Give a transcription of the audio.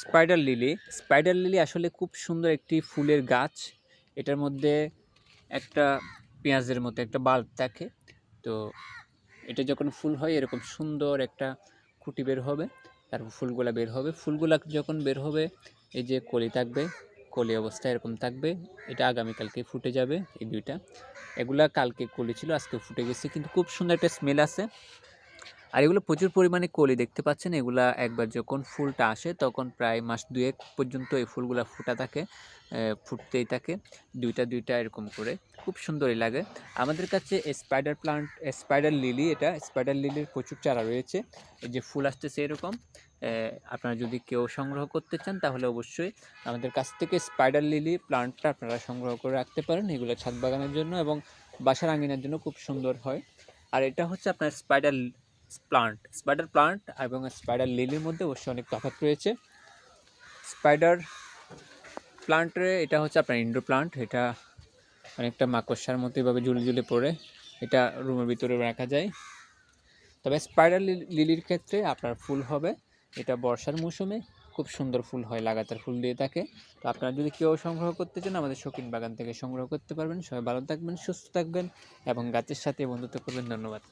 Spider lily আসলে খুব সুন্দর একটি ফুলের গাছ। এটার মধ্যে একটা পেঁয়াজের মতো একটা বাল্ব থাকে। তো এটা যখন ফুল হয় এরকম সুন্দর একটা খুঁটি বের হবে, তারপর ফুলগুলা বের হবে। ফুলগুলা যখন বের হবে এই যে কলি থাকবে, কলি অবস্থায় এরকম থাকবে। এটা আগামীকালকে ফুটে যাবে এই দুইটা। এগুলা কালকে কলি ছিল, আজকে ফুটে গেছে, কিন্তু খুব সুন্দর একটা স্মেল আছে। আর এগুলো প্রচুর পরিমাণে কলি দেখতে পাচ্ছেন। এগুলা একবার যখন ফুলটা আসে তখন প্রায় মাস দুয়েক পর্যন্ত এই ফুলগুলা ফুটা থাকে, ফুটতেই থাকে দুইটা দুইটা এরকম করে। খুব সুন্দরই লাগে আমাদের কাছে। স্পাইডার লিলি, এটা স্পাইডার লিলির প্রচুর চারা রয়েছে। এই যে ফুল আসতেছে এরকম। আপনারা যদি কেউ সংগ্রহ করতে চান তাহলে অবশ্যই আমাদের কাছ থেকে স্পাইডার লিলি প্লান্টটা আপনারা সংগ্রহ করে রাখতে পারেন। এগুলো ছাদ বাগানের জন্য এবং বাসার আঙিনার জন্য খুব সুন্দর হয়। আর এটা হচ্ছে আপনার স্পাইডার প্লান্ট এবং স্পাইডার লিলির মধ্যে অবশ্যই অনেক তফাৎ রয়েছে। স্পাইডার প্লান্টে এটা হচ্ছে আপনার ইনডোর প্লান্ট। এটা অনেকটা মাকড়সার মতো এভাবে ঝুলে ঝুলে পড়ে, এটা রুমের ভিতরে রাখা যায়। তবে স্পাইডার লিলির ক্ষেত্রে আপনার ফুল হবে এটা বর্ষার মৌসুমে, খুব সুন্দর ফুল হয়, লাগাতার ফুল দিয়ে থাকে। তো আপনারা যদি কেউ সংগ্রহ করতে চান আমাদের শৌখিন বাগান থেকে সংগ্রহ করতে পারবেন। সবাই ভালো থাকবেন, সুস্থ থাকবেন এবং গাছের সাথে বন্ধুত্ব করবেন। ধন্যবাদ।